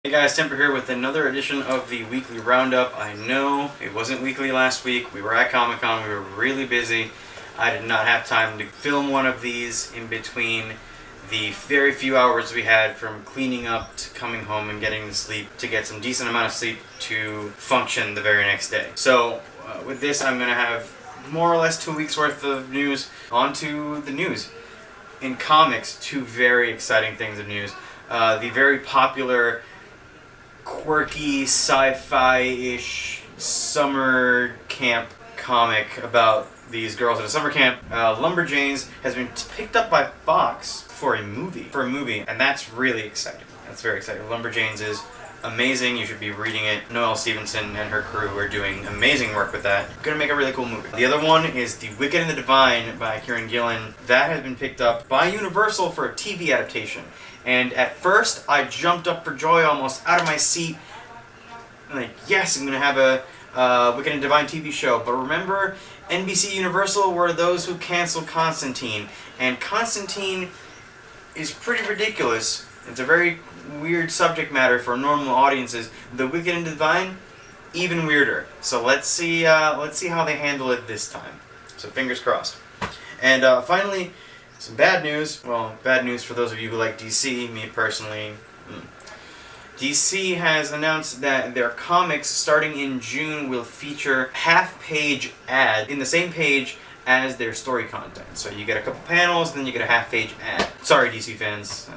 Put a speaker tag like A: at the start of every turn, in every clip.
A: Hey guys, Temper here with another edition of the Weekly Roundup. I know it wasn't weekly last week. We were at Comic-Con. We were really busy. I did not have time to film one of these in between the very few hours we had from cleaning up to coming home and getting to sleep to get some decent amount of sleep to function the very next day. So with this, I'm going to have more or less 2 weeks worth of news. On to the news. In comics, two very exciting things of news. The very popular, quirky, sci-fi-ish summer camp comic about these girls at a summer camp, Lumberjanes, has been picked up by Fox for a movie, and that's really exciting. That's very exciting. Lumberjanes is amazing. You should be reading it. Noelle Stevenson and her crew are doing amazing work with that. Gonna make a really cool movie. The other one is The Wicked and the Divine by Kieran Gillen. That has been picked up by Universal for a TV adaptation. And at first, I jumped up for joy, almost out of my seat. I'm like, yes, I'm gonna have a Wicked and Divine TV show. But remember, NBC Universal were those who canceled Constantine. And Constantine is pretty ridiculous. It's a very weird subject matter for normal audiences. The Wicked and Divine, even weirder. So let's see how they handle it this time. So fingers crossed. And finally, some bad news. Well, bad news for those of you who like DC. Me personally, DC has announced that their comics starting in June will feature half-page ad in the same page as their story content. So you get a couple panels, then you get a half-page ad. Sorry, DC fans.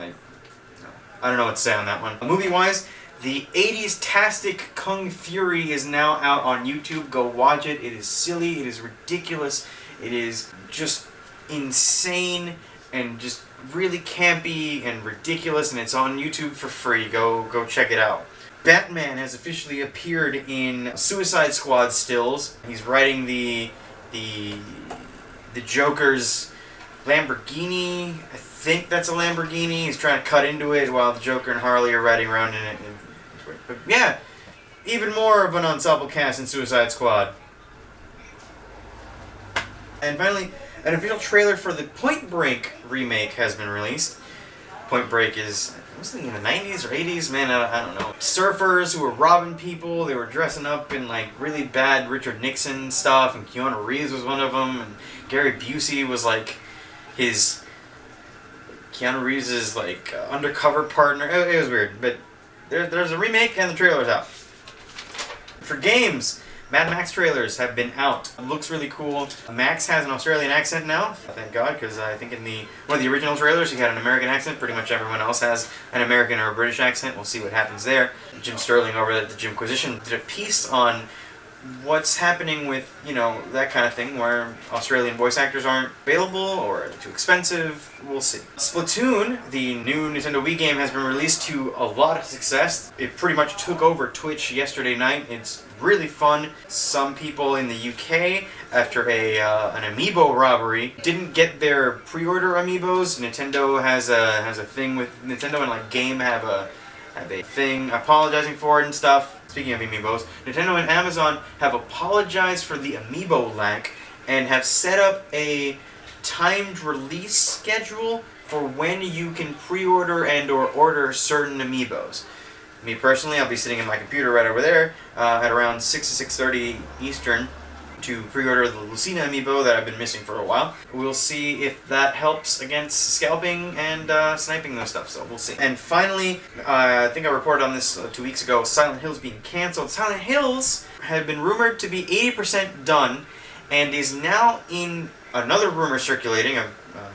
A: I don't know what to say on that one. Movie-wise, the 80s-tastic Kung Fury is now out on YouTube. Go watch it. It is silly. It is ridiculous. It is just insane and just really campy and ridiculous, and it's on YouTube for free. Go check it out. Batman has officially appeared in Suicide Squad stills. He's riding the Joker's Lamborghini. I think that's a Lamborghini. He's trying to cut into it while the Joker and Harley are riding around in it. But yeah, even more of an ensemble cast in Suicide Squad. And finally, an official trailer for the Point Break remake has been released. Point Break is, was it in the 90s or 80s? Man, I don't know. Surfers who were robbing people. They were dressing up in like really bad Richard Nixon stuff, and Keanu Reeves was one of them, and Gary Busey was like Keanu Reeves' like undercover partner. It was weird, but there's a remake and the trailer's out. For games, Mad Max trailers have been out. It looks really cool. Max has an Australian accent now, thank God, because I think in one of the original trailers he had an American accent. Pretty much everyone else has an American or a British accent. We'll see what happens there. Jim Sterling over at the Jimquisition did a piece on what's happening with, that kind of thing, where Australian voice actors aren't available or too expensive. We'll see. Splatoon, the new Nintendo Wii game, has been released to a lot of success. It pretty much took over Twitch yesterday night. It's really fun. Some people in the UK, after an amiibo robbery, didn't get their pre-order amiibos. Nintendo has a thing with Nintendo and like Game have a thing apologizing for it and stuff. Speaking of amiibos, Nintendo and Amazon have apologized for the amiibo lack and have set up a timed release schedule for when you can pre-order and or order certain amiibos. Me personally, I'll be sitting in my computer right over there at around 6 to 6:30 Eastern to pre-order the Lucina amiibo that I've been missing for a while. We'll see if that helps against scalping and sniping those stuff, so we'll see. And finally, I think I reported on this 2 weeks ago, Silent Hill's being cancelled. Silent Hills had been rumored to be 80% done and is now in another rumor circulating, a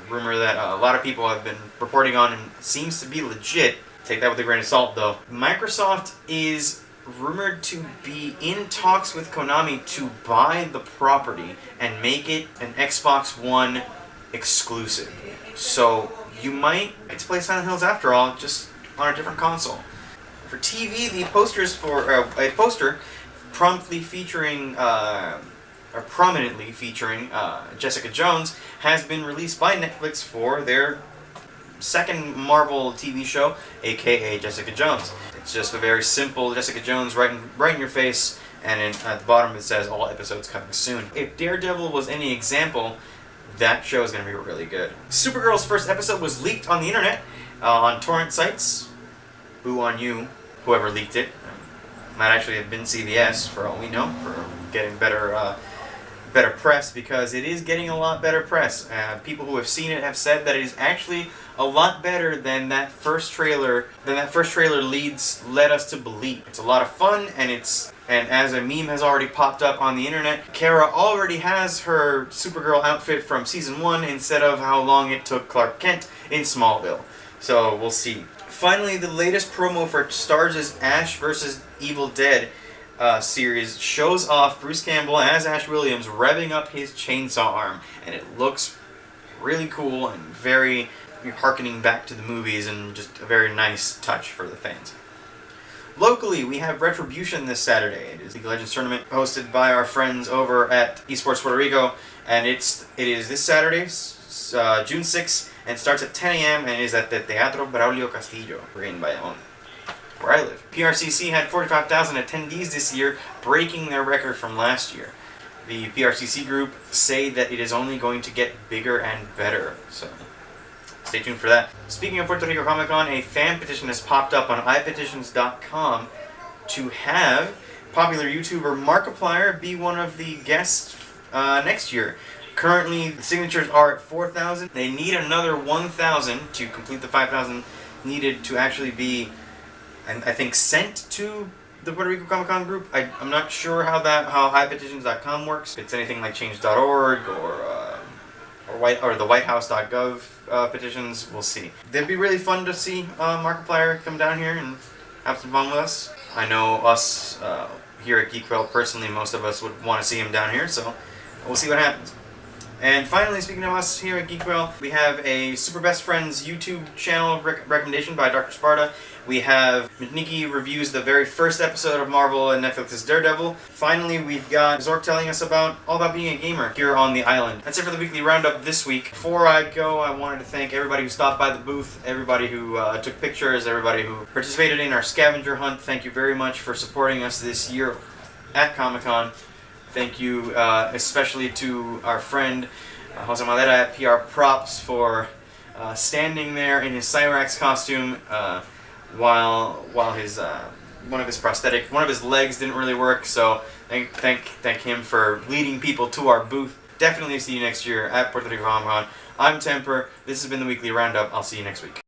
A: rumor that a lot of people have been reporting on and seems to be legit. Take that with a grain of salt, though. Microsoft is rumored to be in talks with Konami to buy the property and make it an Xbox One exclusive. So you might get to play Silent Hills after all, just on a different console. For TV, the posters for a poster prominently featuring Jessica Jones has been released by Netflix for their second Marvel TV show, aka Jessica Jones. It's just a very simple Jessica Jones right in your face, and at the bottom it says all episodes coming soon. If Daredevil was any example, that show is going to be really good. Supergirl's first episode was leaked on the internet, on torrent sites. Boo on you. whoever leaked it. Might actually have been CBS, for all we know, for getting better press, because it is getting a lot better press. People who have seen it have said that it is actually a lot better than that first trailer. Led us to believe. It's a lot of fun, and as a meme has already popped up on the internet, Kara already has her Supergirl outfit from season 1 instead of how long it took Clark Kent in Smallville. So we'll see. Finally, the latest promo for Starz' Ash vs. Evil Dead series shows off Bruce Campbell as Ash Williams revving up his chainsaw arm, and it looks really cool and very harkening back to the movies, and just a very nice touch for the fans. Locally, we have Retribution this Saturday. It is League of Legends tournament hosted by our friends over at Esports Puerto Rico, and it is this Saturday, June 6th, and starts at 10 a.m. and is at the Teatro Braulio Castillo in Bayamón, where I live. PRCC had 45,000 attendees this year, breaking their record from last year. The PRCC group say that it is only going to get bigger and better, so stay tuned for that. Speaking of Puerto Rico Comic Con, a fan petition has popped up on iPetitions.com to have popular YouTuber Markiplier be one of the guests next year. Currently, the signatures are at 4,000. They need another 1,000 to complete the 5,000 needed to actually be, I think, sent to the Puerto Rico Comic Con group. I'm not sure how iPetitions.com works. If it's anything like Change.org or the WhiteHouse.gov petitions, we'll see. It'd be really fun to see Markiplier come down here and have some fun with us. I know us here at Geek personally, most of us would want to see him down here, so we'll see what happens. And finally, speaking of us here at Geek we have a Super Best Friends YouTube channel recommendation by Dr. Sparta. We have Nikki reviews the very first episode of Marvel and Netflix's Daredevil. Finally, we've got Zork telling us all about being a gamer here on the island. That's it for the weekly roundup this week. Before I go, I wanted to thank everybody who stopped by the booth, everybody who took pictures, everybody who participated in our scavenger hunt. Thank you very much for supporting us this year at Comic-Con. Thank you especially to our friend Jose Madera at PR Props for standing there in his Cyrax costume while one of his legs didn't really work. So thank him for leading people to our booth. Definitely see you next year at Puerto Rico Comic Con. I'm Temper. This has been the weekly roundup. I'll see you next week.